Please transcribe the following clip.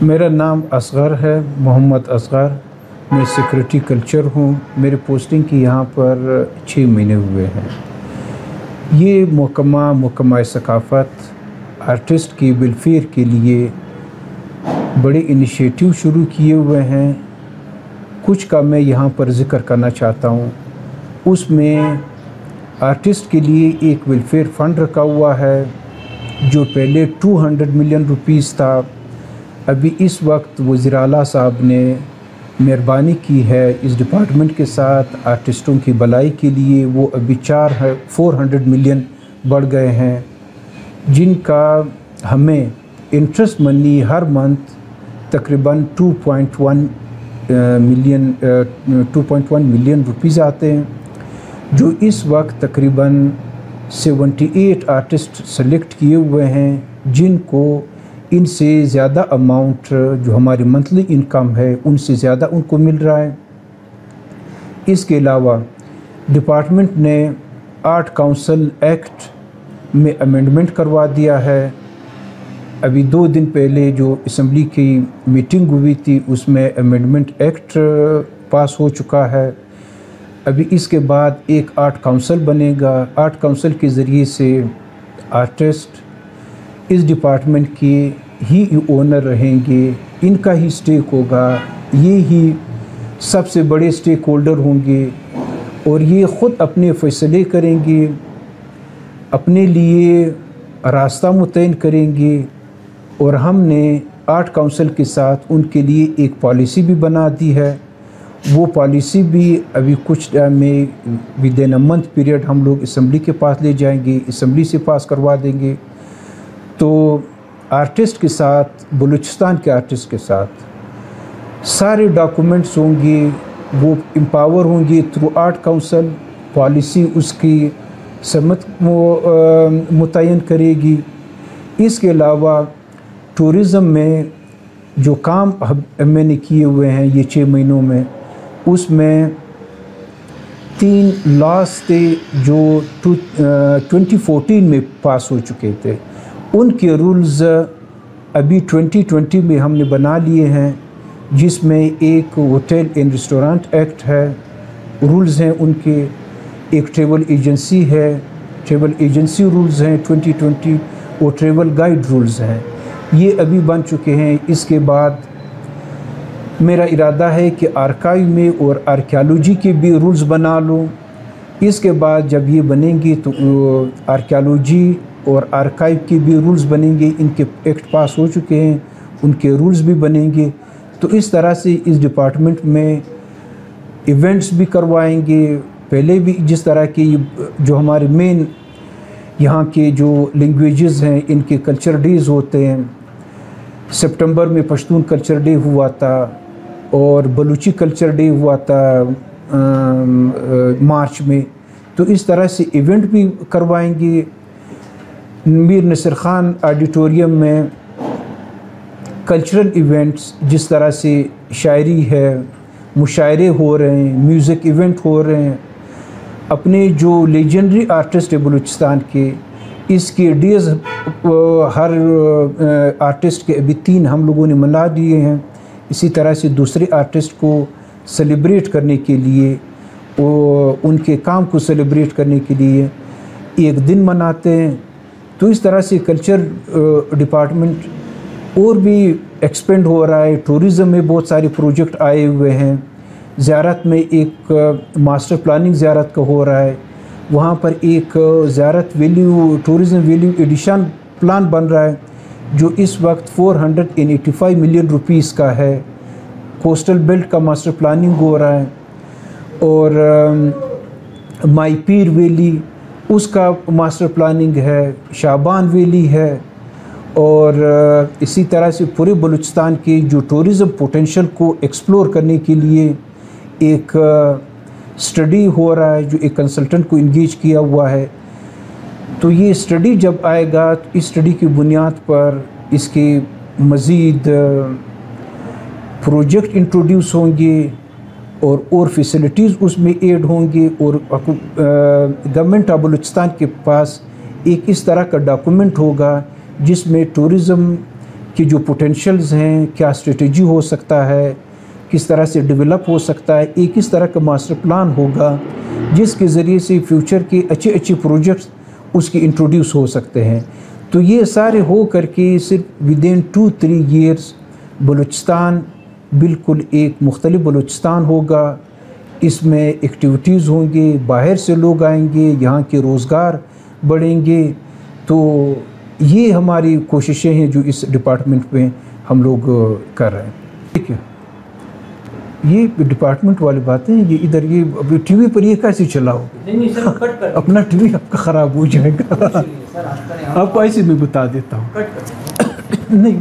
मेरा नाम असगर है, मोहम्मद असगर। मैं सेक्रेटरी कल्चर हूँ। मेरे पोस्टिंग की यहाँ पर 6 महीने हुए हैं। ये महकमा सकाफ़त आर्टिस्ट की वेलफेयर के लिए बड़े इनिशिएटिव शुरू किए हुए हैं। कुछ का मैं यहाँ पर ज़िक्र करना चाहता हूँ। उसमें आर्टिस्ट के लिए एक वेलफेयर फ़ंड रखा हुआ है जो पहले 200 मिलियन रुपीस था। अभी इस वक्त वज़ीर आला साहब ने मेहरबानी की है इस डिपार्टमेंट के साथ आर्टिस्टों की भलाई के लिए। वो अभी 400 मिलियन बढ़ गए हैं, जिनका हमें इंटरेस्ट मनी हर मंथ तकरीबन 2.1 मिलियन रुपीज़ आते हैं, जो इस वक्त तकरीबन 78 आर्टिस्ट सेलेक्ट किए हुए हैं, जिनको इनसे ज़्यादा अमाउंट जो हमारी मंथली इनकम है उनसे ज़्यादा उनको मिल रहा है। इसके अलावा डिपार्टमेंट ने आर्ट काउंसिल एक्ट में अमेंडमेंट करवा दिया है। अभी 2 दिन पहले जो असम्बली की मीटिंग हुई थी उसमें अमेंडमेंट एक्ट पास हो चुका है। अभी इसके बाद एक आर्ट काउंसिल बनेगा। आर्ट काउंसिल के ज़रिए से आर्टिस्ट इस डिपार्टमेंट के ही ओनर रहेंगे, इनका ही स्टेक होगा, ये ही सबसे बड़े स्टेक होल्डर होंगे और ये ख़ुद अपने फ़ैसले करेंगे, अपने लिए रास्ता मुतय्यन करेंगे। और हमने आर्ट काउंसिल के साथ उनके लिए एक पॉलिसी भी बना दी है। वो पॉलिसी भी अभी कुछ टाइम में with in a month period हम लोग असम्बली के पास ले जाएंगे, असम्बली से पास करवा देंगे। तो आर्टिस्ट के साथ, बलूचिस्तान के आर्टिस्ट के साथ सारे डॉक्यूमेंट्स होंगे, वो एम्पावर होंगे थ्रू आर्ट काउंसिल। पॉलिसी उसकी समत मुतय्यन करेगी। इसके अलावा टूरिज़म में जो काम मैंने किए हुए हैं ये 6 महीनों में, उसमें 3 लॉस थे जो 2014 में पास हो चुके थे। उनके रूल्स अभी 2020 में हमने बना लिए हैं, जिसमें एक होटल एंड रेस्टोरेंट एक्ट है, रूल्स हैं उनके। एक ट्रैवल एजेंसी है, ट्रैवल एजेंसी रूल्स हैं 2020, और ट्रैवल गाइड रूल्स हैं, ये अभी बन चुके हैं। इसके बाद मेरा इरादा है कि आर्काइव में और आर्कियोलॉजी के भी रूल्स बना लूँ। इसके बाद जब ये बनेंगे तो आर्कियोलॉजी और आर्काइव के भी रूल्स बनेंगे। इनके एक्ट पास हो चुके हैं, उनके रूल्स भी बनेंगे। तो इस तरह से इस डिपार्टमेंट में इवेंट्स भी करवाएंगे। पहले भी जिस तरह की जो हमारे मेन यहाँ के जो लैंग्वेजेस हैं, इनके कल्चर डेज़ होते हैं। सितंबर में पश्तून कल्चर डे हुआ था और बलूची कल्चर डे हुआ था मार्च में। तो इस तरह से इवेंट भी करवाएंगे। मीर नसीर ख़ान ऑडिटोरियम में कल्चरल इवेंट्स, जिस तरह से शायरी है, मुशायरे हो रहे हैं, म्यूज़िक इवेंट हो रहे हैं। अपने जो लेजेंडरी आर्टिस्ट है बलूचिस्तान के, इसके डेज़ हर आर्टिस्ट के अभी 3 हम लोगों ने मना दिए हैं। इसी तरह से दूसरे आर्टिस्ट को सेलिब्रेट करने के लिए, उनके काम को सेलिब्रेट करने के लिए एक दिन मनाते हैं। तो इस तरह से कल्चर डिपार्टमेंट और भी एक्सपेंड हो रहा है। टूरिज़म में बहुत सारे प्रोजेक्ट आए हुए हैं। ज़ियारत में एक मास्टर प्लानिंग ज़ियारत का हो रहा है, वहाँ पर एक ज़ियारत value tourism value addition plan बन रहा है, जो इस वक्त 485 मिलियन रुपीस का है। कोस्टल बेल्ट का मास्टर प्लानिंग हो रहा है, और माई पीर वैली उसका मास्टर प्लानिंग है, शाबान वैली है। और इसी तरह से पूरे बलूचिस्तान की जो टूरिज़म पोटेंशियल को एक्सप्लोर करने के लिए एक स्टडी हो रहा है, जो एक कंसल्टेंट को इंगेज किया हुआ है। तो ये स्टडी जब आएगा तो इस स्टडी की बुनियाद पर इसके मज़ीद प्रोजेक्ट इंट्रोड्यूस होंगे और फैसिलिटीज़ उसमें ऐड होंगे। और गवर्नमेंट ऑफ बलूचिस्तान के पास एक इस तरह का डॉक्यूमेंट होगा जिसमें टूरिज़म कि जो पोटेंशियल्स हैं, क्या स्ट्रेटजी हो सकता है, किस तरह से डेवलप हो सकता है, एक किस तरह का मास्टर प्लान होगा जिसके ज़रिए से फ्यूचर के अच्छे अच्छे प्रोजेक्ट्स उसके इंट्रोड्यूस हो सकते हैं। तो ये सारे हो करके सिर्फ विदिन 2-3 ईयर्स बलूचिस्तान बिल्कुल एक मुख्तलिफ बलूचिस्तान होगा। इसमें एक्टिविटीज़ होंगे, बाहर से लोग आएंगे, यहाँ के रोज़गार बढ़ेंगे। तो ये हमारी कोशिशें हैं जो इस डिपार्टमेंट में हम लोग कर रहे हैं। ठीक है, ये डिपार्टमेंट वाली बातें, ये इधर ये अभी टीवी पर ये कैसे चलाओ? नहीं सर, कट कर अपना टीवी आपका ख़राब हो जाएगा। सर, आपको ऐसे मैं बता देता हूँ। कट कर नहीं